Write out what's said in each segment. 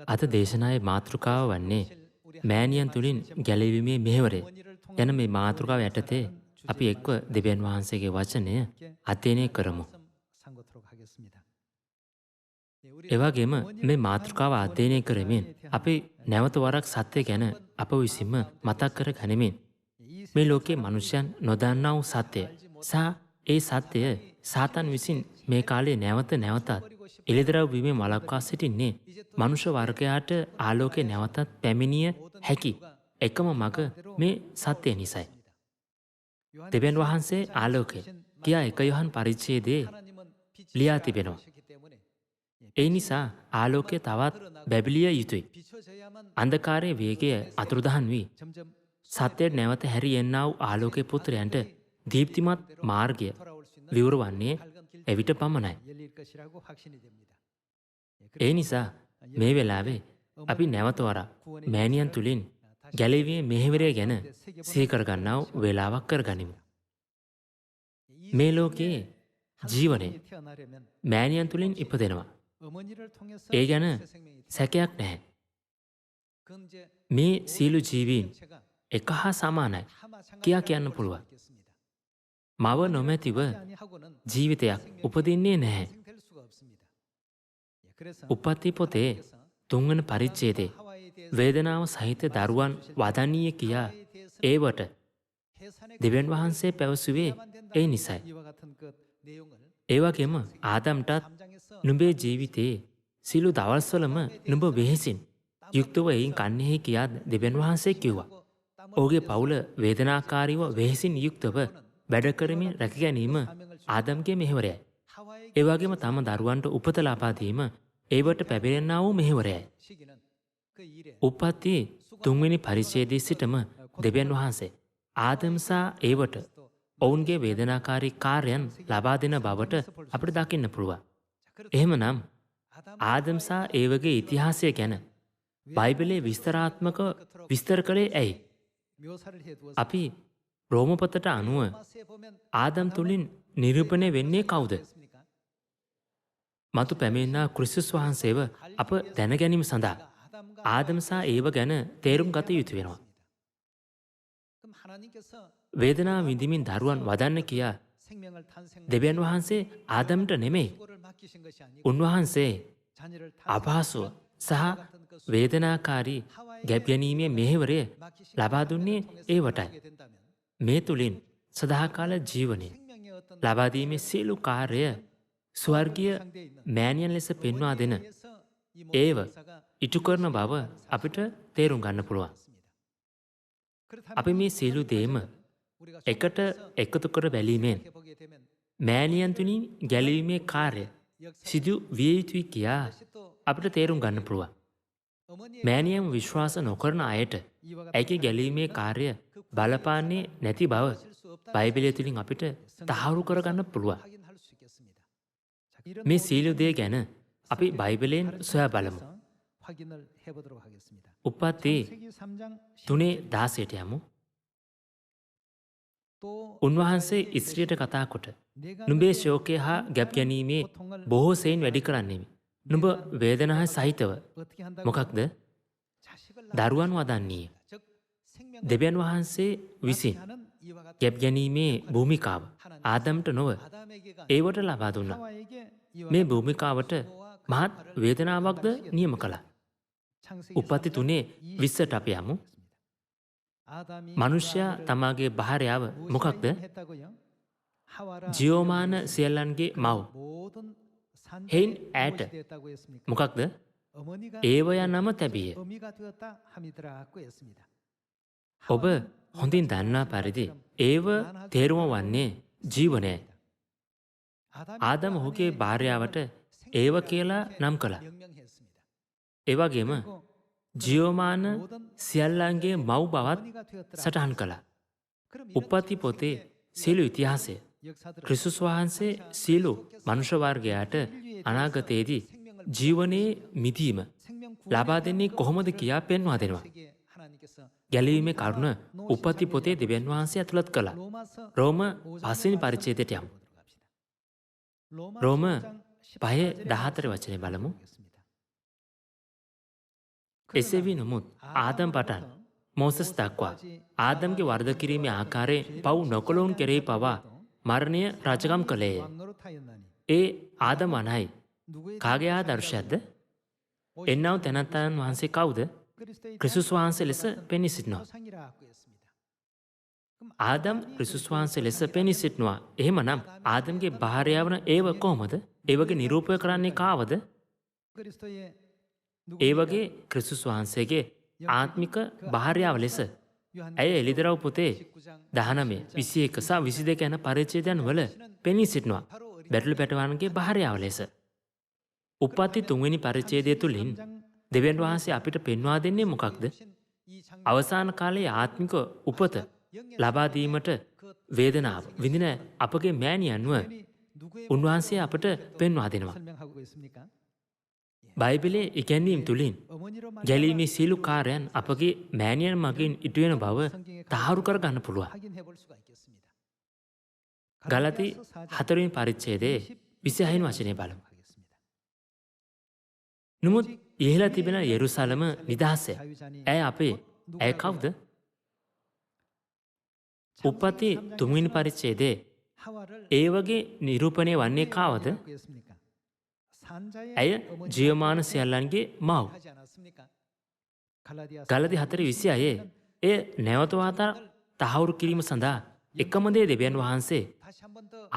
අද දේශනාවේ මාතෘකාව වන්නේ මෑණියන් තුලින් ගැලවීමේ මෙහෙවරය යන මේ මාතෘකාව යටතේ අපි එක්ව දෙවියන් වහන්සේගේ වචනය අධ්‍යයනය කරමු. එවැගේම මේ මාතෘකාව අධ්‍යයනය කරමින් අපි නැවත වරක් සත්‍ය ගැන අප විසින්ම මතක් කර ගනිමින් මේ ලෝකයේ මනුෂ්‍යයන් නොදන්නා වූ සත්‍යය සහ ඒ සත්‍යය සාතන් විසින් මේ කාලේ නැවත නැවතත් එළිදරව් වීමෙන් වළක්වා සිටින්නේ මනුෂ්‍ය වර්ගයාට ආලෝකය නැවතත් පැමිණිය හැකි එකම මඟ මේ සත්‍යය නිසයි. දෙවියන් වහන්සේ ආලෝකය කියා 1 යොහන් පරිච්ඡේදයේ ලියා තිබෙනවා. ඒ නිසා ආලෝකය තවත් බැබලිය යුතුයි. අන්ධකාරයේ වේගය අතුරුදහන් වී සත්‍යයට නැවත හැරී එන්නා වූ ආලෝකයේ පුත්‍රයන්ට දීප්තිමත් මාර්ගය විවරවන්නේ එවිට පමණයි. ඒ නිසා මේ වෙලාවේ අපි නැවත වරක් මෑණියන් තුලින් ගැලවීමේ මෙහෙවරය ගැන සිහි කරගන්නා වූ වේලාවක් කරගනිමු. මේ ලෝකයේ ජීවනය මෑණියන් තුලින් ඉපදෙනවා. ඒ ගැන සැකයක් නැහැ. මේ සියලු ජීවීන් එක හා සමානයි කියා කියන්න පුළුවන්. මව නොමැතිව ජීවිතයක් උපදින්නේ නැහැ. උප්පත්ති පොතේ 3 වන පරිච්ඡේදයේ වේදනාව සහිත දරුවන් වදනීය කියා ඒවට දෙවියන් වහන්සේ පැවසුවේ ඒ නිසයි. ඒ වගේම ආදම්ටත් නුඹේ ජීවිතයේ සිළු දවස්වලම නුඹ වෙහෙසින් යුක්තව එයින් කන්නේහි කියා දෙවියන් වහන්සේ කිව්වා. ඔහුගේ පවුල වේදනාකාරීව වෙහෙසින් යුක්තව වැඩ කරමින් රැක ගැනීම ආදම්ගේ මෙහෙවරයයි. ඒ වගේම තම දරුවන්ට උපත ලබා දීම ඒවට පැමිණෙනා වූ මෙහෙවරයයි. උප්පත්ති 3 වෙනි පරිච්ඡේදයේ සිටම දෙවියන් වහන්සේ ආදම් සහ ඒවට ඔවුන්ගේ වේදනාකාරී කාර්යයන් ලබා දෙන බවට අපිට දකින්න පුළුවන්. එහෙමනම් ආදම් සහ ඒවගේ ඉතිහාසය ගැන බයිබලයේ විස්තරාත්මකව විස්තර කළේ ඇයි? අපි රෝමපතට අනුව ආදම් තුලින් නිරූපණය වෙන්නේ කවුද? මතු පැමිණෙනා ක්‍රිස්තුස් වහන්සේව අප දැන ගැනීම සඳහා ආදම් සහ ඒව ගැන තේරුම් ගත යුතු වෙනවා. වේදනාව විඳින්මින් දරුවන් වදන්න කියා දෙවියන් වහන්සේ ආදම්ට නෙමෙයි. උන්වහන්සේ අපහසුව සහ වේදනාකාරී ගැබ් ගැනීමේ මෙහෙවරය ලබා දුන්නේ ඒවටයි. මේ තුලින් සදාකාල ජීවනය ලබා දීමේ සියලු කාර්ය ස්වර්ගීය මෑණියන් ලෙස පෙන්වා දෙන ඒව ඉටු කරන බව අපිට තේරුම් ගන්න පුළුවන්. අපි මේ සියලු දේම එකට එකතු කර බැලීමෙන් මෑණියන් තුලින් ගැලවීමේ කාර්ය සිදු විය යුතුයි කියා අපිට තේරුම් ගන්න පුළුවන්. මෑණියන් විශ්වාස නොකරන අයට ඇගේ ගැලවීමේ කාර්ය බලපාන්නේ නැති බව බයිබලය තුලින් අපිට තහවුරු කරගන්න පුළුවන්. මේ සියලු දේ ගැන අපි බයිබලයෙන් සොයා බලමු. උප්පත්ති 3:16ට යමු. උන්වහන්සේ ඉස්ත්‍රියට කතා කොට නුඹේ ශෝකය හා ගැබ් ගැනීමේ බොහෝ සෙයින් වැඩි කරන්නෙමි. නුඹ වේදනාව සහිතව මොකක්ද? දරුවන් වදන්නීය. දෙවියන් වහන්සේ විසින් ගැබ් ගැනීමේ භූමිකාව ආදම්ට නොව ඒවට ලබා දුන්නා. මේ භූමිකාවට මහත් වේදනාවක්ද නියම කළා. උප්පත්ති 3:20ට අපි යමු. මනුෂ්‍යයා තමාගේ භාර්යාව මොකක්ද? ජීවමාන සියල්ලන්ගේ මව්. හේන් ඈට මොකක්ද? ඒවය නම තැබිය. ඔබ හොඳින් දන්නා පරිදි ඒව තේරුම වන්නේ ජීවනයයි. ආදම ඔහුගේ භාර්යාවට ඒව කියලා නම් කළා. ඒ වගේම ජීවමාන සියල්ලන්ගේ මව් බවත් සටහන් කළා. උප්පත්ති පොතේ සියලු ඉතිහාසය ක්‍රිස්තුස් වහන්සේ සියලු මනුෂ්‍ය වර්ගයාට අනාගතයේදී ජීවනයේ මිදීම ලබා දෙන්නේ කොහොමද කියා පෙන්වා දෙනවා. ගැලවීමේ කරුණ උප්පත්ති පොතේ දෙවියන් වහන්සේ ඇතුළත් කළා. රෝම 5 වෙනි පරිච්ඡේදයට යමු. රෝම 5:14 වචනේ බලමු. එසේ වී නමුත් ආදම් පටන් මෝසස් දක්වා ආදම්ගේ වර්ධ කිරීමේ ආකාරයෙන් පව් නොකළොවුන් කෙරෙහි පවා මරණය රජකම් කළේය. ඒ ආදම් වනයි කාගේ ආදර්ශයක්ද? එන්නව තැනැත්තාන් වහන්සේ කවුද? ක්‍රිස්තුස් වහන්සේ ලෙස පෙනී සිටිනවා. ආදම් ක්‍රිස්තුස් වහන්සේ ලෙස පෙනී සිටිනවා. එහෙමනම් ආදම්ගේ භාර්යාවන ඒව කොහොමද? ඒ වගේ නිරූපය කරන්නේ කාවද? ඒ වගේ ක්‍රිස්තුස් වහන්සේගේ ආත්මික භාර්යාව ලෙස. ඇය එලිදරව් පොතේ 19, 21 සහ 22 යන පරිච්ඡේදයන් වල පෙනී සිටිනවා. බැටළු පැටවන්ගේ භාර්යාව ලෙස. උප්පත්ති 3 වෙනි පරිච්ඡේදය තුලින් දෙවියන් වහන්සේ අපිට පෙන්වා දෙන්නේ මොකක්ද? අවසාන කාලයේ ආත්මික උපත ලබා දීමට වේදනාව විඳින අපගේ මෑණියන්ව උන්වහන්සේ අපට පෙන්වා දෙනවා. බයිබලයේ ඉගැන්වීම් තුලින් ගැලීමේ සීලු කාර්යයන් අපගේ මෑණියන් මගින් ඉටුවෙන බව තහවුරු කර ගන්න පුළුවන්. ගලති 4 වෙනි පරිච්ඡේදයේ 26 වෙනි වචනේ බලමු. නමුත් ඉහළ තිබෙන යෙරුසලම නිදහසය. ඇය කවුද? උප්පත්ති 3 වෙනි පරිච්ඡේදයේ ඒ වගේ නිරූපණය වන්නේ කාවද? ඇය ජීවමාන සියල්ලන්ගේ මව්. ගලති 4:26 එය නැවත වාතා තහවුරු කිරීම සඳහා එකම දේ දෙවියන් වහන්සේ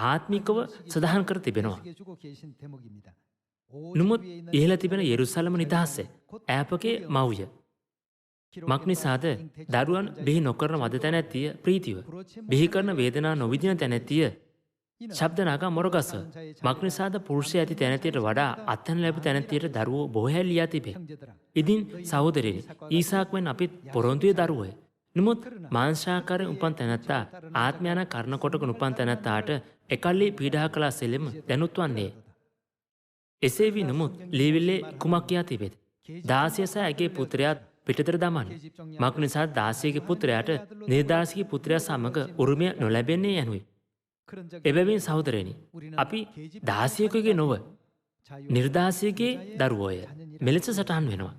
ආත්මිකව සදාහන් කර තිබෙනවා. නමුත් ඉහළ තිබෙන යෙරුසලම නිදහස ඈපගේ මව්ය. මක් නිසාද දරුවන් බිහි නොකරන වද තැනැත්තිය ප්‍රීතිව බිහි කරන වේදනා නොවිදින තැනැත්තිය ශබ්ද නගා මොරගස. මක් නිසාද පුරුෂය ඇති තැනැතියට වඩා අත්හැන ලැබු තැනැත්තියට දරුවෝ බොහෝ ලියා තිබේ. ඉදින් සහෝදරයනි, ඊසාක් මෙන් අපිත් පොරොන්දුවේ දරුවෝය. නමුත් මාංශාකාරයෙන් උපන් තැනැත්තා ආත්මයන කර්ණ කොටක උපන් තැනැත්තාට එකල්ලි පීඩා කළා සෙලෙම දැනුත් වන්නේ. එසේ වී නමුත් ලීවිල්ලේ කුමක් කියා තිබෙද? දාසිය සහ ඇගේ පුත්‍රයාත් පිටතට දමන්න. මක් නිසා දාසියගේ පුත්‍රයාට නිර්දාසිගේ පුත්‍රයා සමග උරුමය නොලැබෙන්නේ යනුයි. එබැවින් සහෝදරයනි, අපි දාසියකගේ නොව නිර්දාසියගේ දරුවෝය. මෙලෙස සටහන් වෙනවා.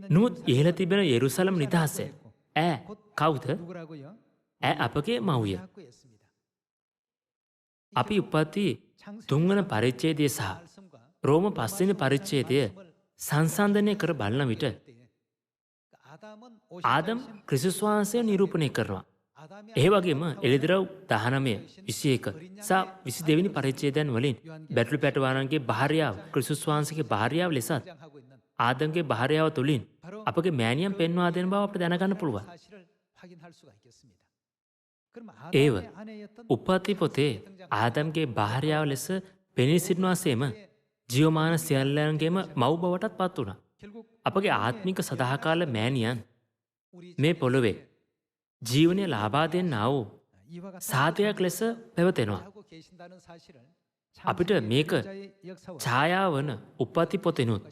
නමුත් ඉහළ තිබෙන යෙරුසලම් නිදහසය. ඈ කවුද? ඈ අපගේ මව්ය. අපි උප්පත්ති 3 වන පරිච්ඡේදය සහ රෝම 5 වෙනි පරිච්ඡේදය සංසන්දනය කර බලන විට ආදම් ක්‍රිස්තුස් වහන්සේ නිරූපණය කරනවා. ඒ වගේම එළිදරව් 19, 21 සහ 22 වෙනි පරිච්ඡේදයන් වලින් බැටළු පැටවන්ගේ භාර්යාව ක්‍රිස්තුස් වහන්සේගේ භාර්යාව ලෙසත් ආදම්ගේ භාර්යාව තුලින් අපගේ මෑණියන් පෙන්වා දෙන බව අපිට දැනගන්න පුළුවන්. ඒව උප්පත්ති පොතේ ආදම්ගේ භාර්යාව ලෙස පෙනී සිටිනවාසේම ජීවමාන සියල්ලන්ගේම මව් බවටත් පත් වුණා. අපගේ ආත්මික සදාකාල මෑණියන් මේ පොළොවේ ජීවනය ලබා දෙන්නා වූ සාතයක් ලෙස පැවතෙනවා. අපිට මේක ඡායාව වන උප්පත්ති පොතෙනුත්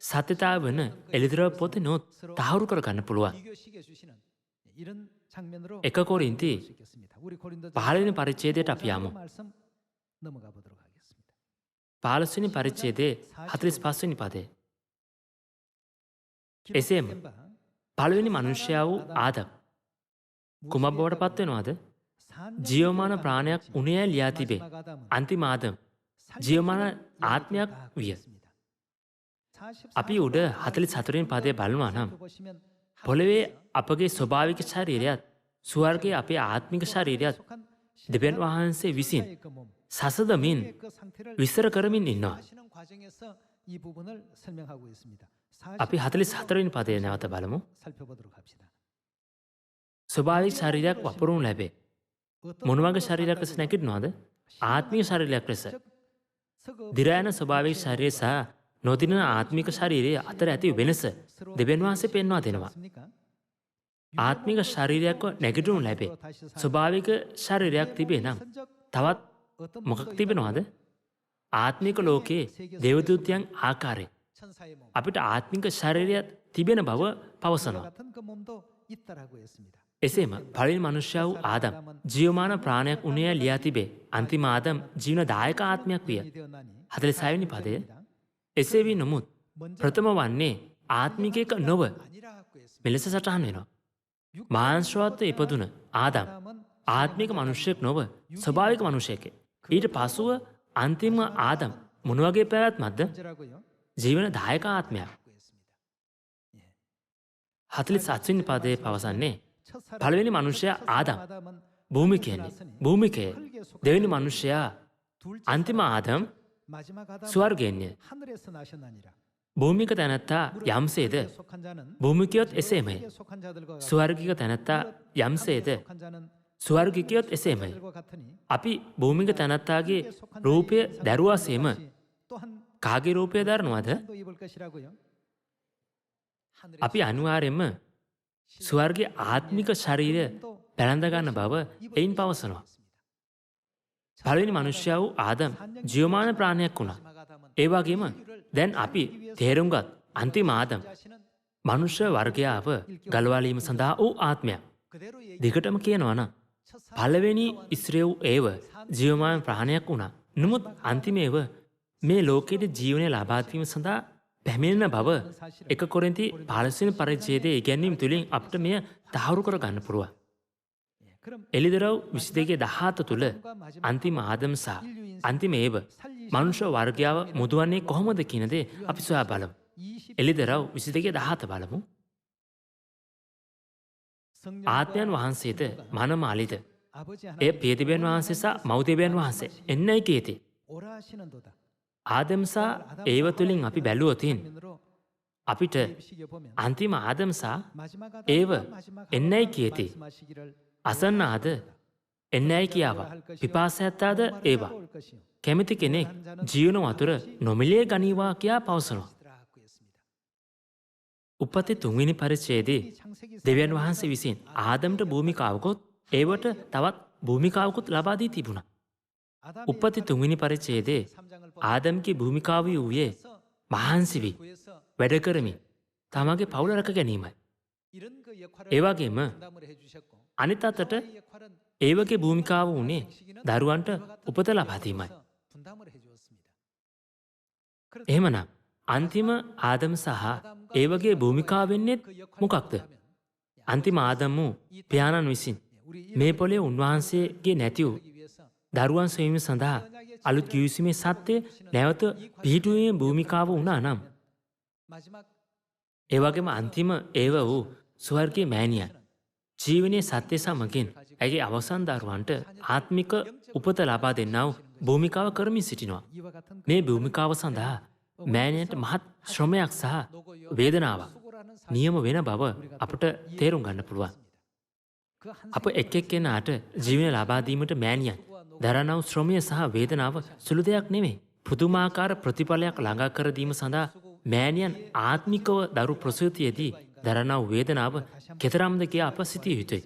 සත්‍යතාව වන එළිදරව් පොතෙනුත් තහවුරු කරගන්න පුළුවන්. 1 කොරින්ති 15 වෙනි පරිච්ඡේදයට අපි යමු. 15 වෙනි පරිච්ඡේදයේ 45 වෙනි පදය. එසේම පළවෙනි මනුෂ්‍යයා වූ ආදම් කුමක් බවට පත් වෙනවද? ජීවමාන ප්‍රාණයක් උණේ ලියා තිබේ. අන්තිම ආදම් ජීවමාන ආත්මයක් විය. අපි උඩ 44 වෙනි පදයේ බලනවා නම් පොළවේ අපගේ ස්වභාවික ශරීරයත් ස්වර්ගයේ අපේ ආත්මික ශරීරයත් දෙවියන් වහන්සේ විසින් සසදමින් විස්තර කරමින් ඉන්නවා. අපි 44 වෙනි පදයේ නැවත බලමු. ස්වභාවික ශරීරයක් වපුරුම් ලැබේ. මොන වගේ ශරීරයක් ලෙස නැගිටිනවද? ආත්මික ශරීරයක් ලෙස. දිරයන ස්වභාවික ශරීරය සහ නොදිනන ආත්මික ශරීරයේ අතර ඇති වෙනස දෙවියන් වහන්සේ පෙන්වා දෙනවා. ආත්මික ශරීරයක්ව නැගිටිනු ලැබේ. ස්වභාවික ශරීරයක් තිබේ නම් තවත් මොකක් තිබෙනවද? ආත්මික ලෝකයේ දේවදූතයන් ආකාරය. අපිට ආත්මික ශරීරයක් තිබෙන බව පවසනවා. එසේම පළවෙනි මනුෂ්‍යයා වූ ආදම් ජීවමාන ප්‍රාණයක් උණේ ලියා තිබේ. අන්තිම ආදම් ජීවනදායක ආත්මයක් විය. 46 වෙනි පදය. එසේ වී නමුත් ප්‍රථම වන්නේ ආත්මිකයක නොව මෙලෙස සටහන් වෙනවා. මාංශවත්ව ඉපදුන ආදම් ආත්මික මනුෂ්‍යයෙක් නොව ස්වභාවික මනුෂ්‍යයෙක්. ඊට පසුව අන්තිම ආදම් මොන වගේ පැවැත්මක්ද? ජීවන දායක ආත්මයක්. 47 වෙනි පදයේ පවසන්නේ පළවෙනි මනුෂ්‍යයා ආදම් භූමිකයන්නේ. භූමිකය. දෙවෙනි මනුෂ්‍යයා අන්තිම ආදම් ස්වර්ගයන්නේ. භූමික තැනැත්තා යම්සේද භූමිකයොත් එසේමය. ස්වර්ගික තැනැත්තා යම්සේද ස්වර්ගිකයොත් එසේමය. අපි භූමික තැනැත්තාගේ රූපය දැරුවාසේම කාගේ රූපය දරනවද? අපි අනිවාර්යෙන්ම ස්වර්ගයේ ආත්මික ශරීරය පැළඳ ගන්න බව එයින් පවසනවා. පළවෙනි මනුෂ්‍යයා වූ ආදම් ජීවමාන ප්‍රාණයක් වුණා. ඒ වගේම දැන් අපි තේරුම්ගත් අන්තිම ආදම් මනුෂ්‍ය වර්ගයාව ගලවාලීම සඳහා වූ ආත්මයක්. දිගටම කියනවා නම් පළවෙනි ඉස්රේව් ඒව ජීවමාන ප්‍රාණයක් වුණා. නමුත් අන්තිමේව මේ ලෝකයේ ජීවනය ලබා ගැනීම සඳහා පැමිණෙන බව 1 කොරින්ති 15 වෙනි පරිච්ඡේදයේ ඉගැන්වීම් තුලින් අපිට මෙය තහවුරු කර ගන්න පුළුවන්. එළිදරව් 22:17 තුල අන්තිම ආදම් සහ අන්තිම ඒව මනුෂ්‍ය වර්ගයාව මුදවන්නේ කොහොමද කියන දේ අපි සොයා බලමු. එළිදරව් 22:17 බලමු. ආත්මයන් වහන්සේද මනමාලිද එය පියතිබෙන් වහන්සේ සහ මව්තිබෙන් වහන්සේ එන්නයි කීති. ආදම් සහ ඒව තුලින් අපි බැලුවොතින් අපිට අන්තිම ආදම් සහ ඒව එන්නයි කීති. අසන්නාද එන්නයි කියාවා. පිපාසයත්තාද ඒවා. කැමති කෙනෙක් ජීවන වතුර නොමිලේ ගනීවා කියා පවසනවා. උපති 3 වෙනි පරිච්ඡේදයේ දෙවියන් වහන්සේ විසින් ආදම්ට භූමිකාවකොත් ඒවට තවත් භූමිකාවකුත් ලබා දී තිබුණා. උපති 3 වෙනි පරිච්ඡේදයේ ආදම්ගේ භූමිකාව වූයේ මහන්සි වී වැඩ කරමින් තමගේ පවුල රැක ගැනීමයි. ඒ වගේම අනිත් අතට ඒ වගේ භූමිකාව වුණේ දරුවන්ට උපත ලබා දීමයි. එහෙමනම් අන්තිම ආදම් සහ ඒ වගේ භූමිකාව වෙන්නේ මොකක්ද? අන්තිම ආදම් වූ පියාණන් විසින් මේ පොළේ උන්වහන්සේගේ නැති වූ දරුවන් සොයීම සඳහා අලුත් කිවිසීමේ සත්‍ය නැවත පිහිටුවීමේ භූමිකාව වුණා නම් ඒ වගේම අන්තිම ඒව වූ ස්වර්ගීය මෑණියන් ජීවනයේ සත්‍ය සමගින් ඇගේ අවසන් දරුවන්ට ආත්මික උපත ලබා දෙන්නා වූ භූමිකාව කරමින් සිටිනවා. මේ භූමිකාව සඳහා මෑණියන්ට මහත් ශ්‍රමයක් සහ වේදනාවක් නියම වෙන බව අපට තේරුම් ගන්න පුළුවන්. අප එක් එක්කෙනාට ජීවනය ලබා දීමට මෑණියන් දරනා වූ ශ්‍රමය සහ වේදනාව සුළු දෙයක් නෙමෙයි. පුදුමාකාර ප්‍රතිඵලයක් ළඟා කර දීම සඳහා මෑණියන් ආත්මිකව දරු ප්‍රසූතියේදී දරනා වූ වේදනාව කෙතරම්ද කියා අප සිතිය යුතුයි.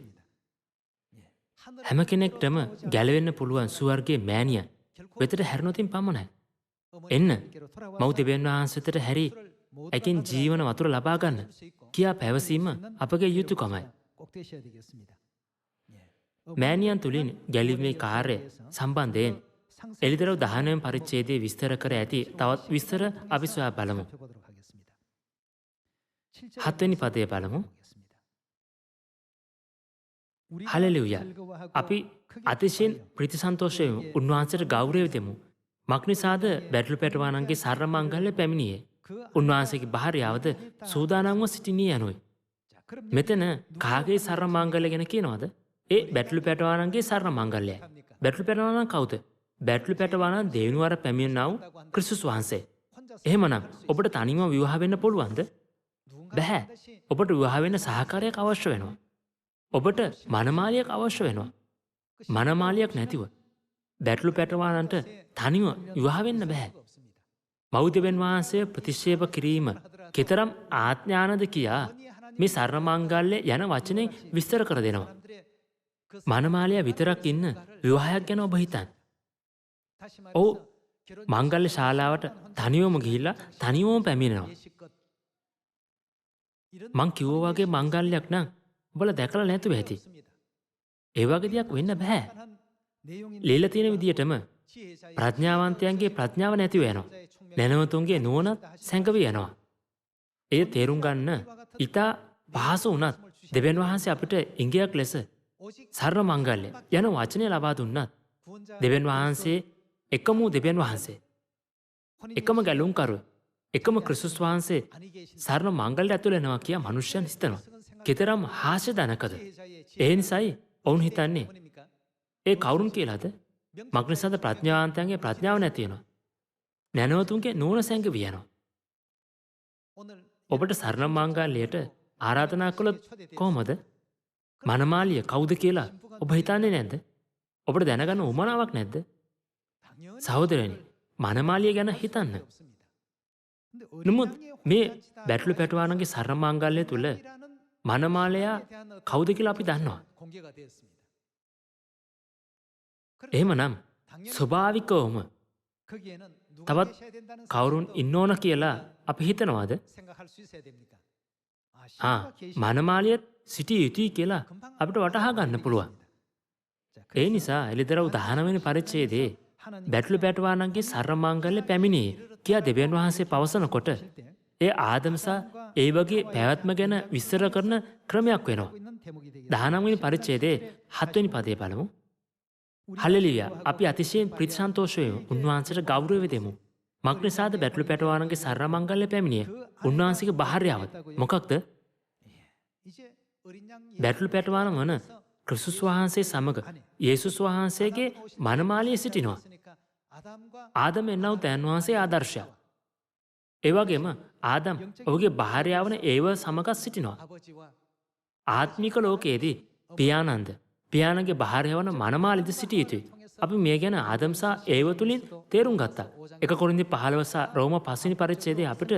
හැම කෙනෙක්ටම ගැලවෙන්න පුළුවන් ස්වර්ගයේ මෑණියන් වෙතට හැරුණොතින් පමණයි. එන්න මව්දෙවියන් වහන්සේට හැරි ඇකින් ජීවන වතුර ලබා ගන්න කියා පැවසීම අපගේ යුතුයකමයි. මෑණියන් තුලින් ගැලවීමේ කාර්යය සම්බන්ධයෙන් එළිදරව් 19 වෙනි පරිච්ඡේදයේ විස්තර කර ඇති තවත් විස්තර අපි සොයා බලමු. 7 වෙනි පදය බලමු. හලෙලූයා. අපි අතිශයින් ප්‍රතිසන්තෝෂයෙන් උන්වහන්සේට ගෞරවය දෙමු. මක්නිසාද බැටළු පැටවාණන්ගේ සර්ව මංගල්‍ය පැමිණියේ. උන්වහන්සේගේ භාර්යාවද සූදානම්ව සිටිනී යනුයි. මෙතන කාගේ සර්ව මංගල්‍ය ගැන කියනවද? ඒ බැටළු පැටවාණන්ගේ සර්ව මංගල්‍යයි. බැටළු පැටවාණන් කවුද? බැටළු පැටවාණන් දෙවිනුවර පැමිණෙනා වූ ක්‍රිස්තුස් වහන්සේ. එහෙමනම් ඔබට තනියම විවාහ වෙන්න පුළුවන්ද? බැහැ. ඔබට විවාහ වෙන්න සහකාරයක් අවශ්‍ය වෙනවා. ඔබට මනමාලියක් අවශ්‍ය වෙනවා. මනමාලියක් නැතිව බැටළු පැටවාණන්ට තනිව විවාහ වෙන්න බෑ. මව්දෙවියන් වහන්සේ ප්‍රතික්ෂේප කිරීම කෙතරම් ආඥානද කියා මේ සර්ව මංගල්‍ය යන වචනේ විස්තර කර දෙනවා. මනමාලියා විතරක් ඉන්න විවාහයක් ගැන ඔබ හිතන්න. ඔව් මංගල්‍ය ශාලාවට තනියම ගිහිල්ලා තනියම පැමිණෙනවා. මං කිව්වා වගේ මංගල්‍යයක් නම් ඔබලා දැකලා නැතුව ඇති. ඒ වගේ දෙයක් වෙන්න බෑ. ලීලා තියෙන විදියටම ප්‍රඥාවන්තයන්ගේ ප්‍රඥාව නැතිව යනවා. නැනවතුන්ගේ නුවණ සැඟවී යනවා. එය තේරුම් ගන්න ඊට පහසු වුණත් දෙවියන් වහන්සේ අපිට ඉංගියක් ලෙස සරණ මංගල්‍ය යන වචනය ලබා දුන්නත් දෙවියන් වහන්සේ එකම දෙවියන් වහන්සේ එකම ගැලුම්කරුව එකම ක්‍රිස්තුස් වහන්සේ සරණ මංගල්‍ය ඇතුළ වෙනවා කියා මනුෂ්‍යයන් හිතනවා. කෙතරම් හාස්‍යජනකද? ඒ නිසායි ඔවුන් හිතන්නේ ඒ කවුරුන් කියලාද? මක්නිසාද ප්‍රඥාවන්තයන්ගේ ප්‍රඥාව නැති වෙනවා. නැනවතුන්ගේ නුවණ සැඟවී යනවා. ඔබට සරණ මංගල්‍යයට ආරාධනා කළොත් කොහොමද? මනමාලිය කවුද කියලා ඔබ හිතන්නේ නැද්ද? ඔබට දැනගන්න උවමනාවක් නැද්ද? සහෝදරයනි, මනමාලිය ගැන හිතන්න. නමුත් මේ බැටළු පැටවානන්ගේ සරණ මංගල්‍ය තුල මනමාලයා කවුද කියලා අපි දන්නවා. එහෙමනම් ස්වභාවිකවම තවත් කවුරුන් ඉන්න ඕන කියලා අපි හිතනවාද? මනමාලියත් සිටිය යුතුයි කියලා අපිට වටහා ගන්න පුළුවන්. ඒ නිසා එළිදරව් 19 වෙනි පරිච්ඡේදයේ බැටළු පැටවානන්ගේ සරණ මංගල්‍ය පැමිණියේ කියා දෙවියන් වහන්සේ පවසනකොට ඒ ආදම්සා ඒ වගේ පැවැත්ම ගැන විස්තර කරන ක්‍රමයක් වෙනවා. 19 වෙනි පරිච්ඡේදයේ 7 වෙනි පදයේ බලමු. හල්ලෙලූයා, අපි අතිශයින් ප්‍රතිසන්තෝෂ වෙමු. උන්වහන්සේට ගෞරව දෙමු. මක්නිසාද බැටළු පැටවානන්ගේ සරණ මංගල්‍ය පැමිණියේ? උන්වහන්සේගේ භාර්යාව මොකක්ද? බැටළු පැටවාන වන ක්‍රිස්තුස් වහන්සේ සමග යේසුස් වහන්සේගේ මනමාලියේ සිටිනවා. ආදම එන්නව තැන් වහන්සේ ආදර්ශයක්. ඒ වගේම ආදම් ඔහුගේ භාර්යාවන ඒව සමග සිටිනවා. ආත්මික ලෝකයේදී පියාණන්ගේ භාර්යාවන මනමාලිද සිටිය යුතුයි. අපි මේ ගැන ආදම්සා ඒව තුලින් තේරුම් ගත්තා. 1 කොරින්ති 15 සහ රෝම 5 වෙනි පරිච්ඡේදයේ අපිට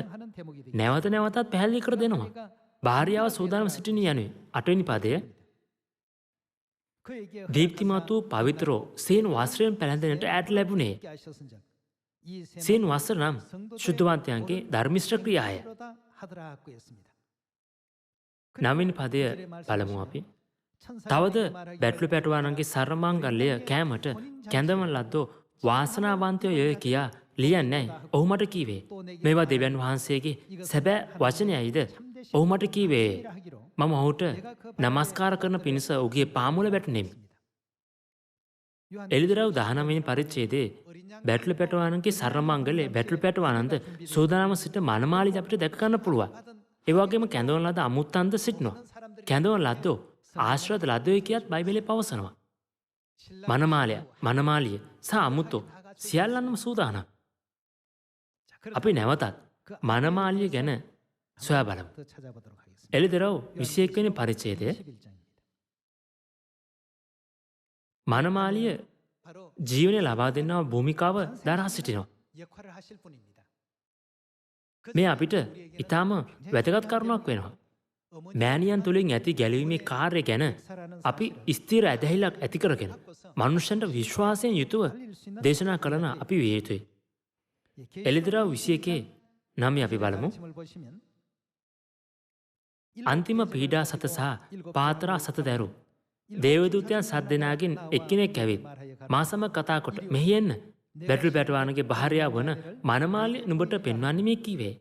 නැවත නැවතත් පැහැදිලි කර දෙනවා. භාර්යාව සූදානම් සිටින යනුයි. 8 වෙනි පදය. දීප්තිමත් වූ පවිත්‍රෝ සීන් වස්ත්‍රයෙන් පැළඳෙන්නට ඈට ලැබුණේ. සීන් වස්ත්‍ර නම් ශුද්ධවන්තයන්ගේ ධර්මිෂ්ඨ ක්‍රියාය. 9 වෙනි පදය බලමු අපි. තවද බැටළු පැටවානන්ගේ සරණ මංගල්‍ය කෑමට කැඳවන ලද්දෝ වාසනාවන්තයෝ ය කියා ලියන්නේ ඔහු මට කීවේ. මේවා දෙවියන් වහන්සේගේ සැබෑ වචනයයිද? ඔහු මට කීවේ මම ඔහුට නමස්කාර කරන පිණිස ඔහුගේ පාමුල වැටුණෙමි. එළිදරව් 19 වෙනි පරිච්ඡේදයේ බැටළු පැටවානන්ගේ සරණ මංගල්‍ය බැටළු පැටවානන්ද සෝදානම සිට මනමාලිද අපිට දැක ගන්න පුළුවන්. ඒ වගේම කැඳවන ලද අමුත්තන්ද සිටිනවා. කැඳවන ලද්දෝ ආශ්‍රද ලද්දෝ කියත් බයිබලයේ පවසනවා. මනමාලිය සහ අමුත්තෝ සියල්ලන්ම සූදානම්. අපි නැවතත් මනමාලිය ගැන සොයා බලමු. එළිදරව් 21 වෙනි පරිච්ඡේදය. මනමාලිය ජීවනය ලබා දෙන්නව භූමිකාව දරා සිටිනවා. මේ අපිට ඊටාම වැදගත් කරුණක් වෙනවා. මෑණියන් තුළින් ඇති ගැලවීමේ කාර්ය ගැන අපි ස්ථිර ඇදහිල්ලක් ඇති කරගෙන මනුෂ්‍යන්ට විශ්වාසයෙන් යුතුව දේශනා කරන අපි විය යුතුයි. එළිදරව් 21 9 අපි බලමු. අන්තිම පීඩා සත සහ පාතරා සත දැරු දේවදූතයන් 7 දෙනාගෙන් එක්කෙනෙක් ඇවිත් මා සමග කතා කොට මෙහි එන්න. බැටළු පැටවානගේ භාර්යාව වන මනමාලිය නුඹට පෙන්වන්නේ මේ කීවේ.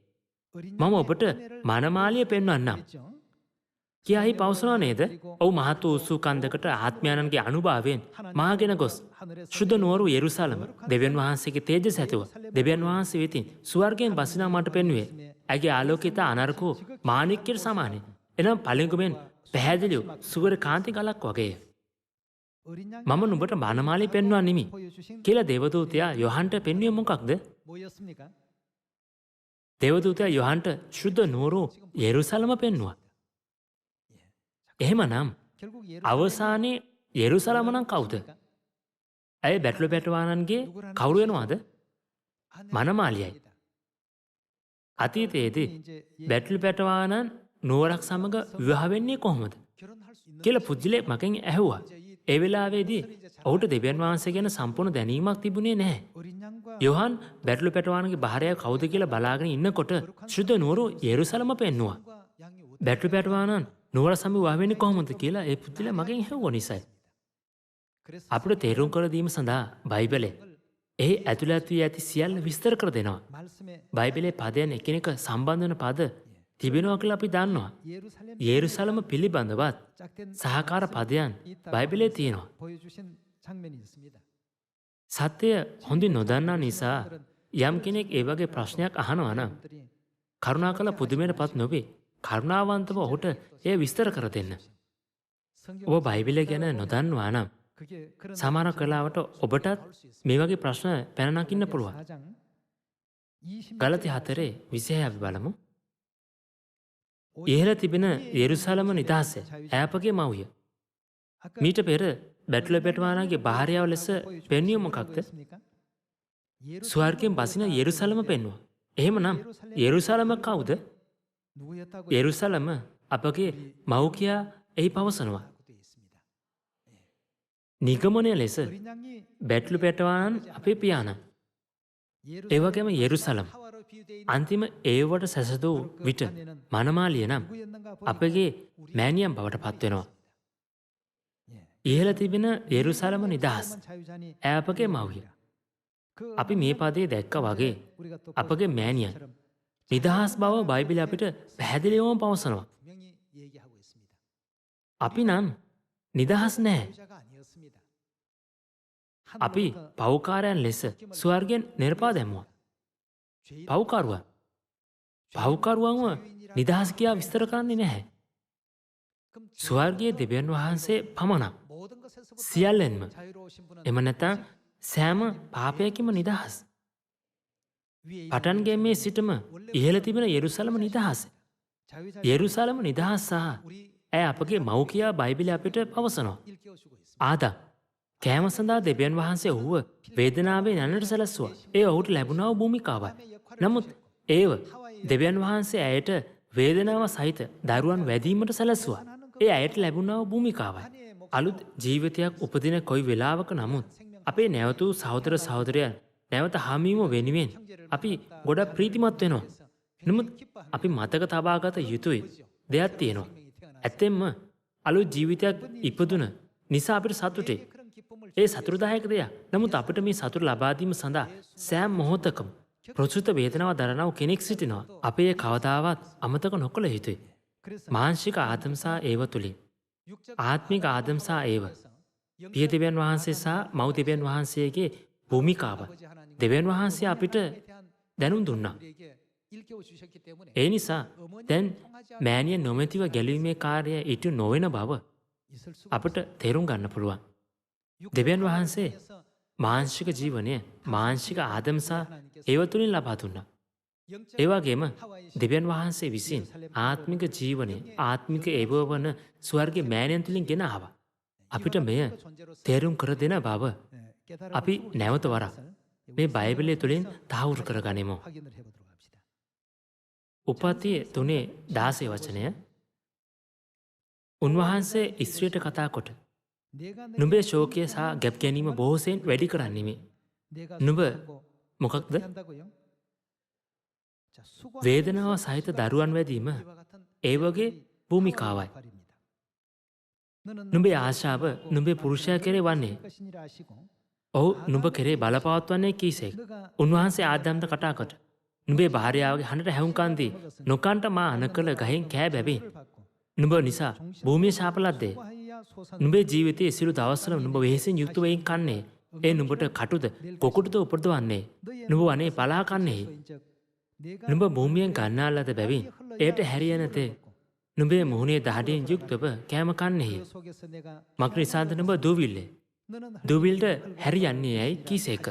මම ඔබට මනමාලිය පෙන්වන්නම් කියාහි පවසනවා නේද? ඔහු මහත් වූ උස්සූ කන්දකට ආත්මයන්ගේ අනුභවයෙන් මාගෙන ගොස් ශුද්ධ නුවර යෙරුසලම දෙවියන් වහන්සේගේ තේජස ඇතුව දෙවියන් වහන්සේ වෙතින් ස්වර්ගයෙන් බසිනා මට පෙන්වුවේ. ඇගේ ආලෝකිත අනර්කෝ මාණික්කයට සමානයි. එනම් පළඟුමෙන් පැහැදිලි සුවර කාන්ති ගලක් වගේය. මම නුඹට මනමාලිය පෙන්වන්නෙමි කියලා දේවදූතයා යොහන්ට පෙන්වුවේ මොකක්ද? දේවදූතයා යොහන්ට ශුද්ධ නුවර යෙරුසලම පෙන්වුවා. එහෙමනම් අවසානයේ යෙරුසලම නම් කවුද? ඇය බැටළු පැටවානන්ගේ කවුරු වෙනවද? මනමාලියයි. අතීතයේදී බැටළු පැටවානන් නුවරක් සමග විවාහ වෙන්නේ කොහොමද කියලා පුජ්‍යලෙක් මගෙන් ඇහුවා. ඒ වෙලාවේදී ඔහුට දෙවියන් වහන්සේ ගැන සම්පූර්ණ දැනීමක් තිබුණේ නැහැ. යොහන් බැටළු පැටවානගේ භාර්යාව කවුද කියලා බලාගෙන ඉන්නකොට ශුද්ධ නුවර යෙරුසලම පෙන්වුවා. බැටළු පැටවානන් නුවර සමග විවාහ වෙන්නේ කොහොමද කියලා ඒ පුජ්‍යලයා මගෙන් ඇහුවා නිසායි. අපිට තේරුම් කර දීම සඳහා බයිබලයේ එහි ඇතුළත් වී ඇති සියල්ල විස්තර කර දෙනවා. බයිබලයේ පදයන් එකිනෙක සම්බන්ධ වන පද තිබෙනවා කියලා අපි දන්නවා. යෙරුසලම පිළිබඳවත් සහකාර පදයන් බයිබලයේ තියෙනවා. සත්‍යය හොඳින් නොදන්නා නිසා යම් කෙනෙක් ඒ වගේ ප්‍රශ්නයක් අහනවා නම් කරුණාකර පුදුමයටපත් නොවේ. කරුණාවන්තව ඔහුට එය විස්තර කර දෙන්න. ඔබ බයිබලය ගැන නොදන්නවා නම් සමහර කලාවට ඔබටත් මේ වගේ ප්‍රශ්න පැන නගින්න පුළුවන්. ගලති 4:26 අපි බලමු. ඉහළ තිබෙන යෙරුසලම නිදහස ඈපගේ මව්ය. මීට පෙර බැටලොපැටවානාගේ භාර්යාව ලෙස පෙන්වුවේ මොකක්ද? ස්වර්ගයෙන් බසින යෙරුසලම පෙන්වුවා. එහෙමනම් යෙරුසලම කවුද? යෙරුසලම අපගේ මව් කියා එහි පවසනවා. නිගමනය ලෙස බැටලොපැටවානන් අපේ පියාණන්. ඒ වගේම යෙරුසලම අන්තිම ඒවට සැසඳූ විට මනමාලිය නම් අපගේ මෑණියන් බවට පත් වෙනවා. ඉහළ තිබෙන යෙරුසලම නිදහස් ඈ අපගේ මව්ය. අපි මේ පදේ දැක්ක වගේ අපගේ මෑණියන් නිදහස් බව බයිබලය අපිට පැහැදිලිවම පවසනවා. අපි නම් නිදහස් නැහැ. අපි පව්කාරයන් ලෙස ස්වර්ගයෙන් නිර්පා දැමුවා. පව්කරුවන්ව නිදහස් කියා විස්තර කරන්නේ නැහැ. ස්වර්ගයේ දෙවියන් වහන්සේ පමණක් සියල්ලෙන්ම එම නැත්නම් සෑම පාපයකින්ම නිදහස්. පටන් ගැනීමේ සිටම ඉහළ තිබෙන යෙරුසලම නිදහස. යෙරුසලම නිදහස් සහ ඇය අපගේ මව් කියා බයිබලය අපිට පවසනවා. ආදම් කෑම සඳහා දෙවියන් වහන්සේ ඔහුව වේදනාවෙන් යන්නට සැලැස්සුවා. ඒ ඔහුට ලැබුණා වූ භූමිකාවයි. නමුත් ඒව දෙවියන් වහන්සේ ඇයට වේදනාව සහිත දරුවන් වැදීමට සැලැස්සුවා. ඒ ඇයට ලැබුණා වූ භූමිකාවයි. අලුත් ජීවිතයක් උපදින කොයි වෙලාවක නමුත් අපේ නැවතු සහෝදර සහෝදරයන් නැවත හාමීම වෙනුවෙන් අපි ගොඩක් ප්‍රීතිමත් වෙනවා. නමුත් අපි මතක තබාගත යුතුයි දෙයක් තියෙනවා. ඇත්තෙන්ම අලුත් ජීවිතයක් ඉපදුන නිසා අපිට සතුටේ. ඒ සතුටුදායක දෙයක්. නමුත් අපිට මේ සතුට ලබා දීම සඳහා සෑම මොහොතකම ප්‍රචුත වේදනාව දරනව කෙනෙක් සිටිනවා. අපේ කවදාවත් අමතක නොකළ යුතුයි. මානසික ආදම්සා ඒව තුලින් ආත්මික ආදම්සා ඒව පිය දෙවියන් වහන්සේ සහ මව් දෙවියන් වහන්සේගේ භූමිකාව දෙවියන් වහන්සේ අපිට දැනුම් දුන්නා. ඒ නිසා දැන් මෑණිය නොමැතිව ගැලවීමේ කාර්යය ඉටු නොවන බව අපට තේරුම් ගන්න පුළුවන්. දෙවියන් වහන්සේ මානසික ජීවනය මානසික ආදම්සා ඒව තුලින් ලබා දුන්නා. ඒ වගේම දෙවියන් වහන්සේ විසින් ආත්මික ජීවනය ආත්මික ඒව වන ස්වර්ගයේ මෑණියන් තුලින් ගෙන ආවා. අපිට මෙය තේරුම් කර දෙන බව අපි නැවත වරක් මේ බයිබලය තුලින් තහවුරු කරගනිමු. උපතිය 3:16 වචනය. උන්වහන්සේ ඉස්ත්‍රියට කතා කොට නුඹේ ශෝකය සහ ගැප් ගැනීම බොහෝසෙන් වැඩි කරන්නෙමි. නුඹ මොකක්ද? වේදනාව සහිත දරුවන් වැදීම ඒ වගේ භූමිකාවයි. නුඹේ ආශාව නුඹේ පුරුෂයා කෙරේ වන්නේ. ඔහු නුඹ කෙරේ බලපවත්වන්නේ කීසේක. උන්වහන්සේ ආදම්ට කතා කොට නුඹේ භාර්යාවගේ හඬට හැවුම්කන් දී නොකන්ට මා අනකල ගහෙන් කෑ බැවින්. නුඹ නිසා භූමිය ශාපලද්දේ. නුඹේ ජීවිතයේ සියලු දවස්වල නුඹ වෙහෙසින් යුක්ත වෙයින් කන්නේ. ඒ නුඹට කටුද කොකුටද උපදවන්නේ. නුඹ වනේ පලා කන්නේ. නුඹ භූමියෙන් ගන්නා ලද බැවින් එයට හැරිය නැතේ. නුඹේ මුහුණේ දහඩියෙන් යුක්තව කෑම කන්නේ. මක් නිසාද නුඹ දූවිල්ලේ. දූවිල්ට හැරියන්නේ ඇයි කීසේක.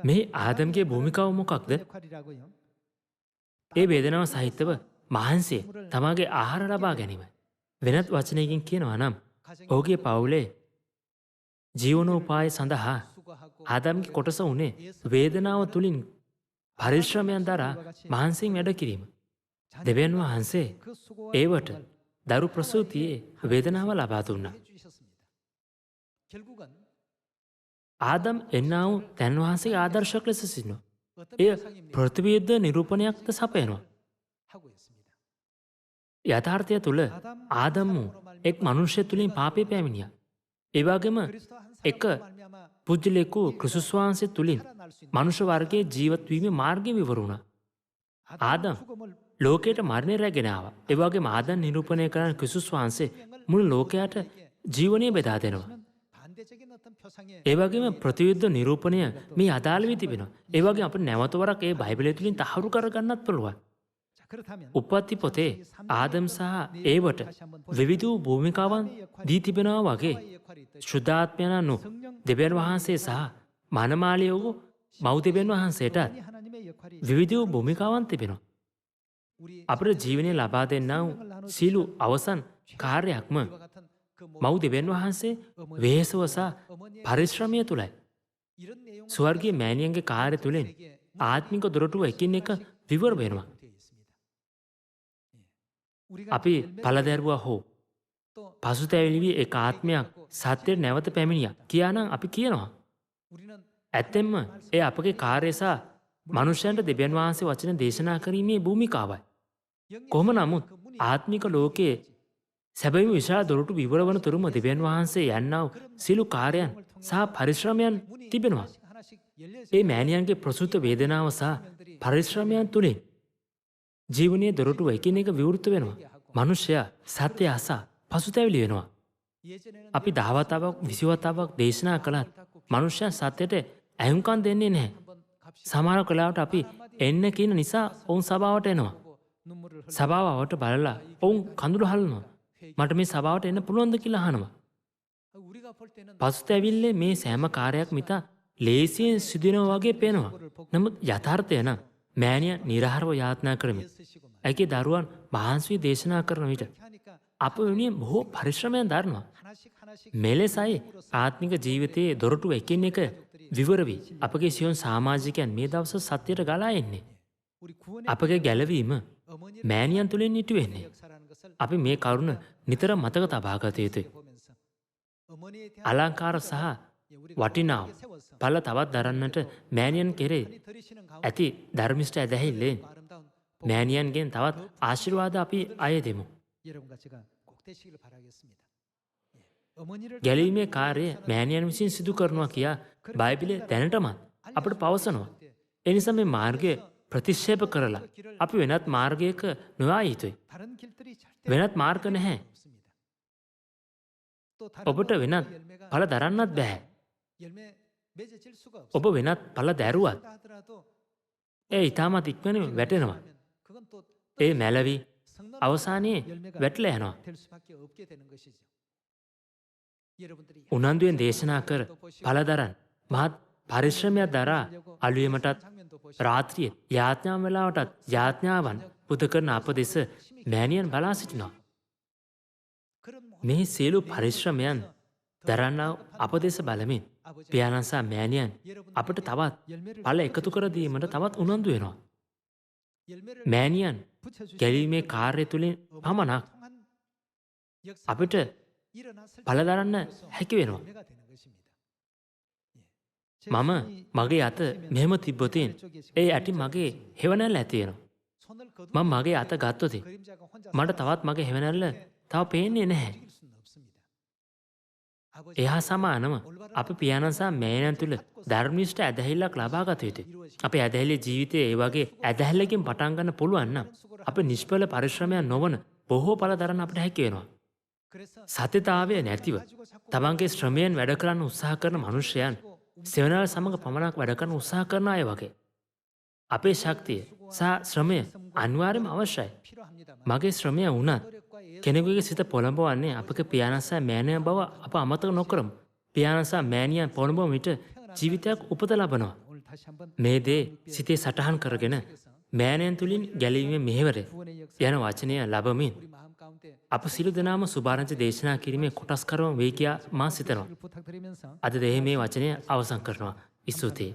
මේ ආදම්ගේ භූමිකාව මොකක්ද? ඒ වේදනාව සහිතව මහන්සිය තමාගේ ආහාර ලබා ගැනීම. වෙනත් වචනයකින් කියනවා නම් ඔහුගේ පවුලේ ජීවනෝපාය සඳහා ආදම්ගේ කොටස වුණේ වේදනාව තුලින් පරිශ්‍රමයන් දරා මහන්සියෙන් වැඩ කිරීම. දෙවියන් වහන්සේ ඒවට දරු ප්‍රසූතියේ වේදනාව ලබා දුන්නා. ආදම් එන්නා වූ තැන් වහන්සේ ආදර්ශයක් ලෙස සිටිනවා. එය ප්‍රතිවිරුද්ධ නිරූපණයක්ද සපයනවා. යථාර්ථය තුළ ආදම් වූ එක් මනුෂ්‍ය තුලින් පාපේ පැමිණියා. ඒ වගේම එක පුජ්‍යලෙකු ක්‍රිස්තුස් වහන්සේ තුලින් මනුෂ්‍ය වර්ගයේ ජීවත් වීමේ මාර්ගය විවර වුණා. ආදම් ලෝකයට මරණය රැගෙන ආවා. ඒ වගේම ආදන් නිරූපණය කරන ක්‍රිස්තුස් වහන්සේ මුළු ලෝකයට ජීවනය බෙදා දෙනවා. ඒ වගේම ප්‍රතිවිරුද්ධ නිරූපණය මේ අදාළ වී තිබෙනවා. ඒ වගේම අපිට නැවත වරක් ඒ බයිබලය තුලින් තහවුරු කරගන්නත් පුළුවන්. උප්පත්ති පොතේ ආදම් සහ ඒවට විවිධ වූ භූමිකාවන් දී තිබෙනවා වගේ ශුද්ධාත්මයන් දෙවියන් වහන්සේ සහ මනමාලිය වූ මව්දෙවියන් වහන්සේට විවිධ වූ භූමිකාවන් තිබෙනවා. අපේ ජීවනය ලබා දෙන්නා වූ සීළු අවසන් කාර්යයක්ම මව්දෙවියන් වහන්සේ වෙහෙසව සහ පරිශ්‍රමය තුලයි. ස්වර්ගීය මෑණියන්ගේ කාර්ය තුලින් ආත්මික දොරටුව එකින් එක විවර වෙනවා. අපි පළදැරුවා හෝ පසුතැවිලි වී එක ආත්මයක් සත්‍යයට නැවත පැමිණියා කියානම් අපි කියනවා. ඇත්තෙන්ම ඒ අපගේ කාර්යය සහ මනුෂ්‍යයන්ට දෙවියන් වහන්සේ වචන දේශනා කිරීමේ භූමිකාවයි. කොහොම නමුත් ආත්මික ලෝකයේ සැබවින්ම විශාල දොරටු විවර වන තුරුම දෙවියන් වහන්සේ යන්නා වූ සියලු කාර්යයන් සහ පරිශ්‍රමයන් තිබෙනවා. ඒ මෑණියන්ගේ ප්‍රසූත වේදනාව සහ පරිශ්‍රමයන් තුලින් ජීවනයේ දොරටුව එකින් එක විවෘත වෙනවා. මනුෂ්‍යයා සත්‍ය අසා පසුතැවිලි වෙනවා. අපි 10 වතාවක් 20 වතාවක් දේශනා කළත් මනුෂ්‍යයන් සත්‍යයට ඇහුම්කන් දෙන්නේ නැහැ. සමහර කලාවට අපි එන්න කියන නිසා ඔවුන් සභාවට එනවා. සභාවට බලලා ඔවුන් කඳුළු හලනවා. මට මේ සභාවට එන්න පුළුවන්ද කියලා අහනවා. පසුතැවිල්ලේ මේ සෑම කාර්යයක් මිතා ලේසියෙන් සිදුවෙනවා වගේ පේනවා. නමුත් යථාර්ථය නම් මෑණිය නිරහරව යාත්නා කරමින් ඇගේ දරුවන් මහන්සි දේශනා කරන විට අප වෙනුවෙන් බොහෝ පරිශ්‍රමයන් දරනවා. මෙලෙසයි ආත්මික ජීවිතයේ දොරටු එකින් එක විවර වී අපගේ සියොන් සමාජිකයන් මේ දවස් සත්‍යයට ගලා එන්නේ. අපගේ ගැලවීම මෑණියන් තුලින් ඉටු වෙන්නේ. අපි මේ කරුණ නිතර මතක තබා ගත යුතුයි. අලංකාර සහ වටිනා පළ තවත් දරන්නට මෑණියන් කෙරේ ඇති ධර්මිෂ්ඨ ඇදහිල්ලෙන් මෑණියන්ගෙන් තවත් ආශිර්වාද අපි අය දෙමු. ගැලීමේ කාර්යය මෑණියන් විසින් සිදු කරනවා කියා බයිබලය දැනටමත් අපට පවසනවා. ඒ නිසා මේ මාර්ගය ප්‍රතික්ෂේප කරලා අපි වෙනත් මාර්ගයක නොයා යුතුයි. වෙනත් මාර්ග නැහැ. ඔබට වෙනත් ඵල දරන්නත් බෑ. ඔබ වෙනත් ඵල දැරුවත් ඒ ඊටමත් ඉක්මනින් වැටෙනවා. ඒ මැලවි අවසානයේ වැටලා යනවා. උනන්දුවෙන් දේශනා කර ඵල දරන් මහත් පරිශ්‍රමයක් දරා අලුයමටත් රාත්‍රියේ යාඥා වේලාවටත් යාඥාවන් පුද කරන අප දෙස මෑණියන් බලා සිටිනවා. මේ සියලු පරිශ්‍රමයන් දරන්නා අප දෙස බලමින් පියාණන් සහ මෑණියන් අපට තවත් ඵල එකතු කර දීමට තවත් උනන්දු වෙනවා. මෑණියන් ගැලීමේ කාර්යය තුලින් පමණක් අපිට ඵල දරන්න හැකි වෙනවා. මම මගේ අත මෙහෙම තිබ්බොතින් ඒ ඇටි මගේ හෙවණැල්ල ඇති වෙනවා. මම මගේ අත ගත්තොත් මට තවත් මගේ හෙවණැල්ල තව පේන්නේ නැහැ. එහා සමානම අපි පියාණන් සහ මෑණියන් තුල ධර්මිෂ්ඨ ඇදහිල්ලක් ලබා ගත යුතුයි. අපේ ඇදහිලි ජීවිතයේ ඒ වගේ ඇදහිල්ලකින් පටන් ගන්න පුළුවන් නම් අපේ නිෂ්ඵල පරිශ්‍රමයන් නොවන බොහෝ ඵල දරන්න අපිට හැකි වෙනවා. සත්‍යතාවය නැතිව තමන්ගේ ශ්‍රමයෙන් වැඩ කරන්න උත්සාහ කරන මනුෂ්‍යයන් සෙවණාල සමග පමණක් වැඩ කරන්න උත්සාහ කරන අය වගේ. අපේ ශක්තිය සහ ශ්‍රමය අනිවාර්යයෙන්ම අවශ්‍යයි. මගේ ශ්‍රමය වුණත් කෙනෙකුගේ සිත පොළඹවන්නේ අපගේ පියාණන් සහ මෑණියන් බව අප අමතක නොකරමු. පියාණන් සහ මෑණියන් පොළඹවන විට ජීවිතයක් උපත ලබනවා. මේ දේ සිතේ සටහන් කරගෙන මෑණියන් තුලින් ගැලීමේ මෙහෙවර යන වචනය ලැබමින් අප සියලු දෙනාම සුභාරංචි දේශනා කිරීමේ කොටස්කරුවන් වේ කියා මා සිතනවා. අද දෙහි මේ වචනය අවසන් කරනවා. ස්තුතියි.